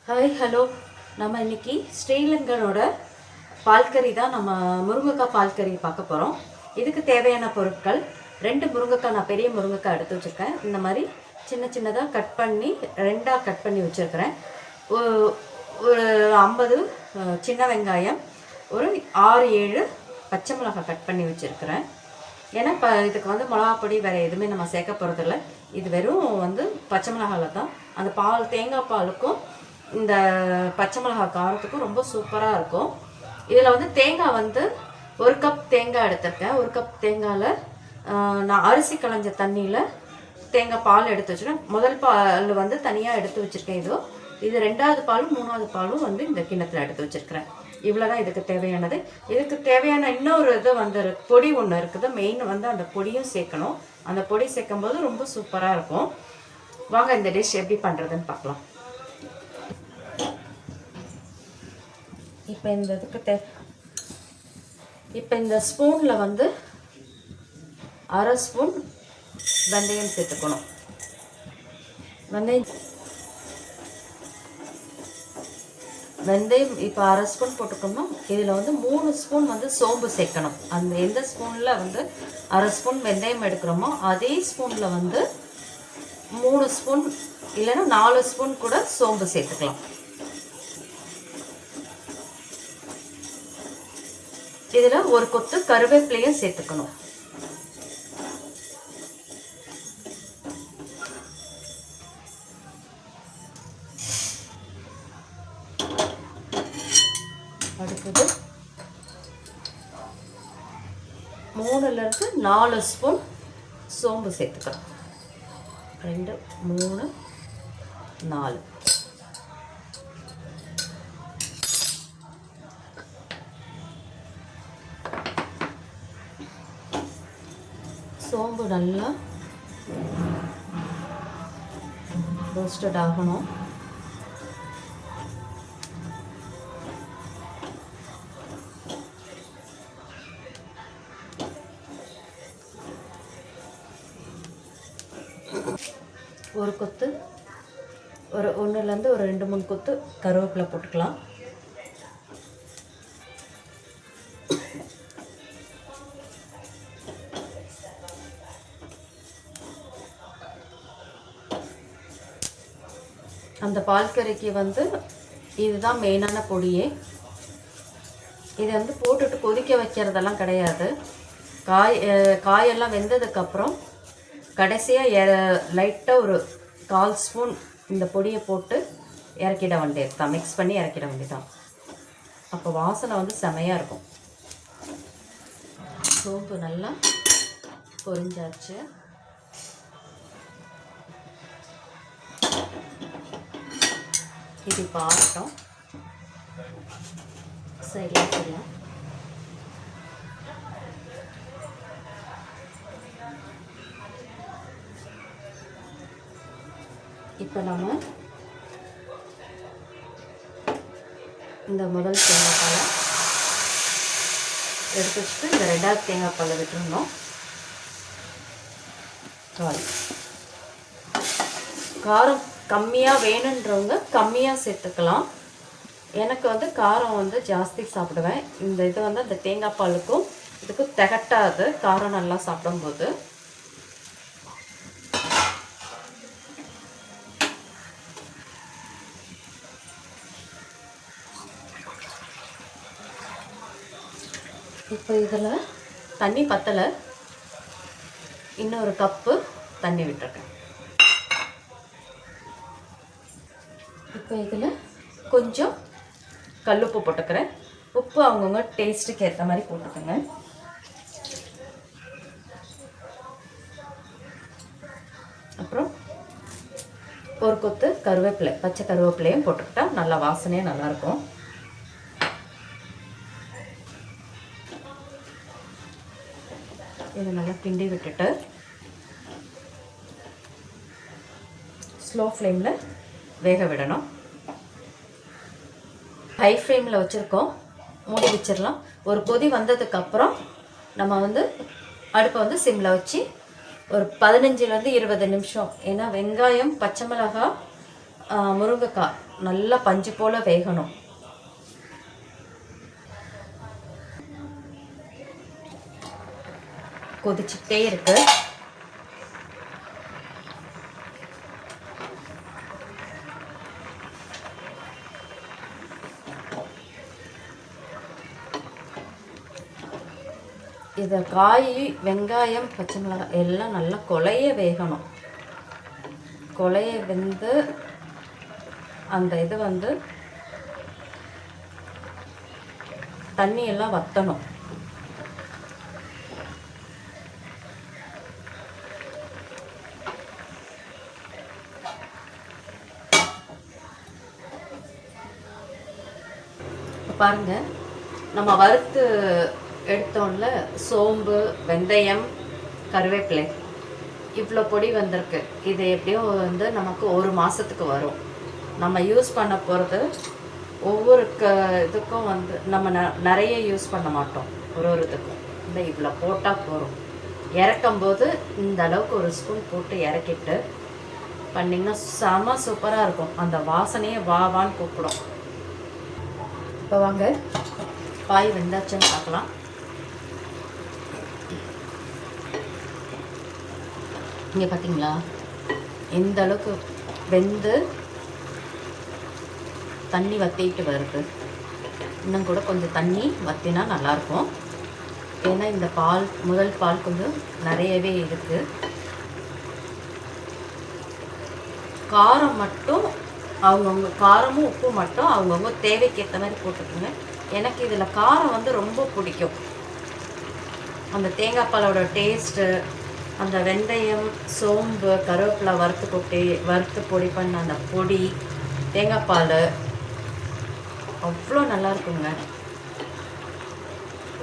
Hi hello. நம்ம இன்னைக்கு ஸ்ரீலங்கனோட பால்கறி தான். நம்ம முருங்கைக்காய் பால்கறி பார்க்க போகிறோம். இதுக்கு தேவையான பொருட்கள் 2 முருங்கைக்காய். நான் பெரிய முருங்கைக்காய் எடுத்து வச்சுருக்கேன். இந்த மாதிரி சின்ன சின்னதாக கட் பண்ணி 2ஆக கட் பண்ணி வச்சுருக்கிறேன். ஒரு 50 சின்ன வெங்காயம், ஒரு 6-7 பச்சை மிளகாய் கட் பண்ணி வச்சுருக்கிறேன். ஏன்னா இப்போ இதுக்கு வந்து மிளகாப்பொடி வேறு எதுவுமே நம்ம சேர்க்க போகிறதில்ல. இது வெறும் பச்சை மிளகாவில் தான். அந்த தேங்காய் பாலுக்கும் இந்த பச்சை மிளகாய் காரத்துக்கும் ரொம்ப சூப்பராக இருக்கும். இதில் தேங்காய் 1 கப் தேங்காய் எடுத்திருக்கேன். 1 கப் தேங்காயில் நான் அரிசி களைஞ்ச தண்ணியில் தேங்காய் பால் எடுத்து வச்சுருக்கேன். முதல் பால் தனியாக எடுத்து வச்சுருக்கேன். இது 2வது பாலும் 3வது பாலும் இந்த கிண்ணத்தில் எடுத்து வச்சுருக்கிறேன். இவ்வளோ தான் இதுக்கு தேவையானது. இதுக்கு தேவையான இன்னொரு இது பொடி ஒன்று இருக்குது. மெயின் அந்த பொடியும் சேர்க்கணும். அந்த பொடி சேர்க்கும் போது ரொம்ப சூப்பராக இருக்கும். வாங்க இந்த டிஷ் எப்படி பண்ணுறதுன்னு பார்க்கலாம். இப்போ இந்த இதுக்கு இப்போ இந்த ஸ்பூனில் 1/2 ஸ்பூன் வெந்தயம் சேர்த்துக்கணும். வெந்தயம் இப்போ 1/2 ஸ்பூன் போட்டுக்கணும். இதில் 3 ஸ்பூன் சோம்பு சேர்க்கணும். அந்த எந்த ஸ்பூனில் 1/2 ஸ்பூன் வெந்தயம் எடுக்கிறோமோ அதே ஸ்பூனில் 3 ஸ்பூன் இல்லைன்னா 4 ஸ்பூன் கூட சோம்பு சேர்த்துக்கலாம். இதில் ஒரு கொத்து கருவேப்பிலையும் சேர்த்துக்கணும். அடுத்தது 3லிருந்து 4 ஸ்பூன் சோம்பு சேர்த்துக்கலாம். 2, 3, 4. சோம்பு நல்லா ரோஸ்டட் ஆகணும். ஒரு கொத்து ஒரு 1லேருந்து ஒரு 2-3 கொத்து கருவேப்பிலை போட்டுக்கலாம். அந்த பால்கறிக்கு இதுதான் மெயினான பொடியே. இதை போட்டுட்டு கொதிக்க வைக்கிறதெல்லாம் கிடையாது. காயெல்லாம் வெந்ததுக்கப்புறம் கடைசியாக லைட்டாக ஒரு 1/4 ஸ்பூன் இந்த பொடியை போட்டு இறக்கிட வேண்டியது, மிக்ஸ் பண்ணி இறக்கிட வேண்டியதான். அப்போ வாசனை செமையாக இருக்கும். சோம்பு நல்லா பொரிஞ்சாச்சு. இது பாரட்டும். சைடில் சரியாக இப்போ நம்ம இந்த முதல் தேங்காய் பாலை எடுத்து வச்சுட்டு இந்த 2வது தேங்காய் பாலை விட்டுருந்தோம். காரம் கம்மியாக வேணுன்றவங்க கம்மியாக சேர்த்துக்கலாம். எனக்கு காரம் ஜாஸ்தி சாப்பிடுவேன். இந்த இது அந்த தேங்காய் பாலுக்கும் இதுக்கும் திகட்டாது காரம் நல்லா சாப்பிடும்போது. இப்போ இதில் தண்ணி பத்தலை, இன்னொரு கப்பு தண்ணி விட்டுருக்கேன். இப்போ இதில் கொஞ்சம் கல்லுப்பு போட்டுக்கிறேன். உப்பு அவங்கவுங்க டேஸ்ட்டுக்கு ஏற்ற மாதிரி போட்டுக்கோங்க. அப்புறம் ஒரு கொத்து கருவேப்பிலை, பச்சை கருவேப்பிலையும் போட்டுக்கிட்டா நல்லா வாசனையாக நல்லாயிருக்கும். இதை நல்லா கிண்டி விட்டுட்டு ஸ்லோ ஃப்ளேமில் வேக விடணும். ஹை ஃப்ளேமில் வச்சுருக்கோம், மூடி வச்சிடலாம். ஒரு கொதி வந்ததுக்கப்புறம் நம்ம அடுப்பை சிம்மில் வச்சு ஒரு 15லேருந்து 20 நிமிஷம். ஏன்னா வெங்காயம், பச்சை மிளகாய், முருங்கைக்காய் நல்லா பஞ்சு போல் வேகணும். கொதிச்சுக்கிட்டே இருக்கு. இதை காய், வெங்காயம், பச்சை மிளகாய் எல்லாம் நல்லா கொலைய வேகணும். கொலைய வெந்து அந்த இது வந்து தண்ணியெல்லாம் வற்றணும். பாருங்கள், நம்ம வறுத்து எடுத்தோம்ல சோம்பு, வெந்தயம், கருவேப்பிலை, இவ்வளோ பொடி வந்திருக்கு. இது எப்படியும் வந்து நமக்கு 1 மாதத்துக்கு வரும். நம்ம யூஸ் பண்ண போகிறது ஒவ்வொரு இதுக்கும் வந்து நம்ம நிறைய யூஸ் பண்ண மாட்டோம். ஒரு இதுக்கும் இந்த இவ்வளோ போட்டால் போகிறோம். இறக்கும்போது இந்த அளவுக்கு 1 ஸ்பூன் போட்டு இறக்கிட்டு பண்ணிங்கன்னா செம சூப்பராக இருக்கும். அந்த வாசனையே வான்னு கூப்பிடும். இப்போ வாங்க காய் வெந்தாச்சுன்னு பார்க்கலாம். இங்கே பார்த்தீங்களா, எந்த அளவுக்கு வெந்து தண்ணி வற்றிட்டு வருது. இன்னும் கூட கொஞ்சம் தண்ணி வற்றினா நல்லாயிருக்கும். ஏன்னா இந்த பால், முதல் பால் கொஞ்சம் நிறையவே இருக்குது. காரம் மட்டும் அவங்கவுங்க, காரமும் உப்பு மட்டும் அவங்கவுங்க தேவைக்கு ஏற்ற மாதிரி போட்டுக்கோங்க. எனக்கு இதில் காரம் வந்து ரொம்ப பிடிக்கும். அந்த தேங்காய் பாலோட டேஸ்ட்டு, அந்த வெந்தயம், சோம்பு, கருவேப்பிலை வறுத்து பொடி பண்ண அந்த பொடி, தேங்காய் பால் அவ்வளோ நல்லா இருக்குங்க.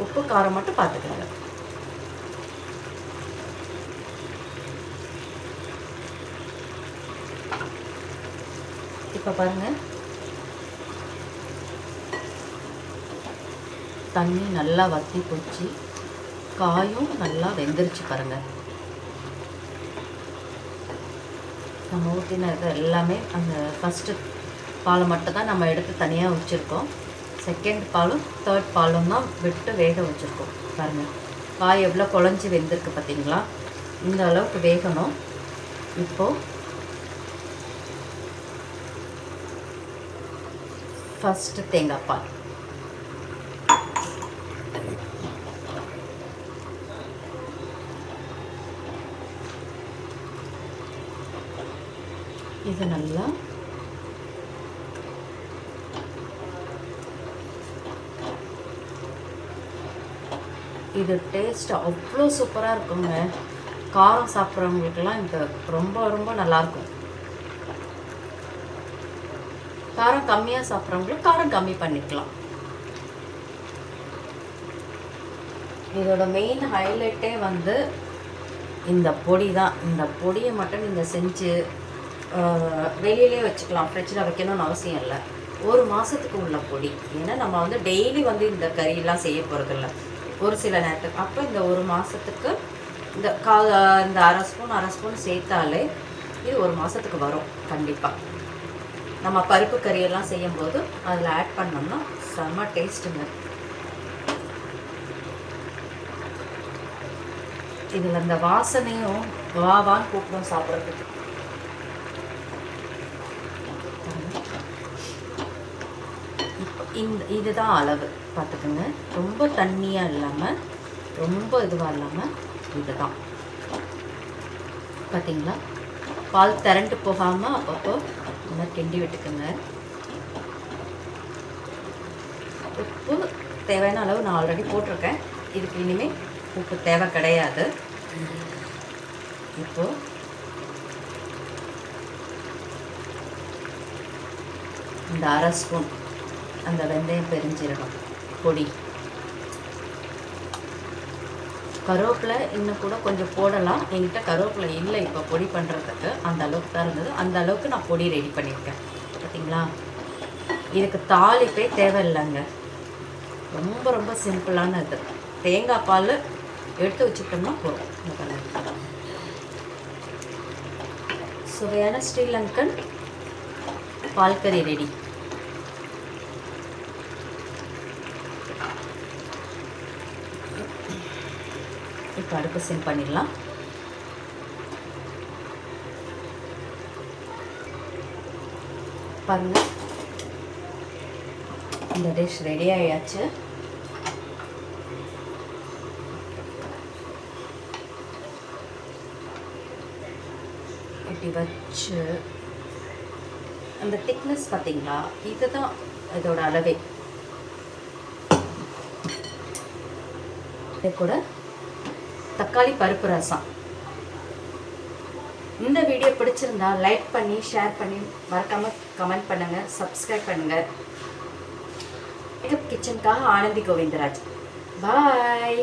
உப்பு காரம் மட்டும் பார்த்துக்கோங்க. இப்போ பாருங்கள், தண்ணி நல்லா வற்றி போச்சு. காயும் நல்லா வெந்துருச்சு பாருங்கள். நம்ம ஊற்றினது எல்லாமே அந்த ஃபஸ்ட்டு பாலை மட்டும் தான் நம்ம எடுத்து தனியாக வச்சுருக்கோம். செகண்ட் பாலும் தேர்ட் பாலும் தான் விட்டு வேக வச்சுருக்கோம். பாருங்கள், காய் எவ்வளோ குழஞ்சி வெந்திருக்கு பார்த்தீங்களா? இந்த அளவுக்கு வேகணும். இப்போது ஃபஸ்ட்டு தேங்காய் பால், இது நல்லா இது டேஸ்ட் அவ்வளோ சூப்பராக இருக்குங்க. காரம் சாப்பிட்றவங்களுக்கெல்லாம் இது ரொம்ப ரொம்ப நல்லாயிருக்கும். காரம் கம்மியாக சாப்பிட்றவங்களுக்கு காரம் கம்மி பண்ணிக்கலாம். இதோட மெயின் ஹைலைட்டே வந்து இந்த பொடி தான். இந்த பொடியை மட்டும் நீங்கள் செஞ்சு வெளியிலே வச்சுக்கலாம். ஃப்ரிட்ஜில் வைக்கணும்னு அவசியம் இல்லை. 1 மாதத்துக்கு உள்ள பொடி. ஏன்னா நம்ம வந்து டெய்லி வந்து இந்த கறியெல்லாம் செய்ய போகிறதில்ல, ஒரு சில நேரத்துக்கு. அப்போ இந்த 1 மாதத்துக்கு இந்த இந்த அரை ஸ்பூன் சேர்த்தாலே இது 1 மாதத்துக்கு வரும் கண்டிப்பாக. நம்ம பருப்பு கறியெல்லாம் செய்யும்போது அதில் ஆட் பண்ணோம்னா செம்ம டேஸ்ட்டுங்க. இதில் அந்த வாசனையும் வான்னு கூப்பிடும் சாப்பிட்றதுக்கு. இதுதான் அளவு பார்த்துக்கோங்க. ரொம்ப தண்ணியாக இல்லாமல், ரொம்ப இதுவாக இல்லாமல் இதுதான். பார்த்தீங்களா, பால் திரண்டு போகாமல் அப்பப்போ இந்த மாதிரி கிண்டி விட்டுக்குங்க. உப்பு தேவையான அளவு நான் ஆல்ரெடி போட்டிருக்கேன். இதுக்கு இனிமேல் உப்பு தேவை கிடையாது. இப்போது இந்த அரை ஸ்பூன் அந்த வெந்தயம் பெருஞ்சீரகம் பொடி, கருவேப்பிலை இன்னும் கூட கொஞ்சம் போடலாம். என்கிட்ட கருவேப்பிலை இல்லை இப்போ பொடி பண்ணுறதுக்கு. அந்த அளவுக்கு தான் இருந்தது. அந்த அளவுக்கு நான் பொடி ரெடி பண்ணியிருக்கேன். பார்த்தீங்களா, இதுக்கு தாளிப்பே தேவையில்லைங்க. ரொம்ப ரொம்ப சிம்பிளான இது. தேங்காய் பால் எடுத்து வச்சுட்டோம்னா போதும். சுவையான ஸ்ரீலங்கன் பால் கறி ரெடி. இப்போ அடுப்பு சிம் பண்ணிடலாம். பாருங்க, இந்த டிஷ் ரெடி ஆயாச்சு. இப்படி வச்சு அந்த திக்னஸ் பார்த்தீங்களா, இதுதான் இதோட அளவே. இது கூட தக்காளி பருப்பு ரசம். இந்த வீடியோ பிடிச்சிருந்தா லைக் பண்ணி ஷேர் பண்ணி மறக்காமல் கமெண்ட் பண்ணுங்கள், சப்ஸ்கிரைப் பண்ணுங்கள். மேக்கப் கிச்சனுக்காக ஆனந்தி கோவிந்தராஜ். பாய்.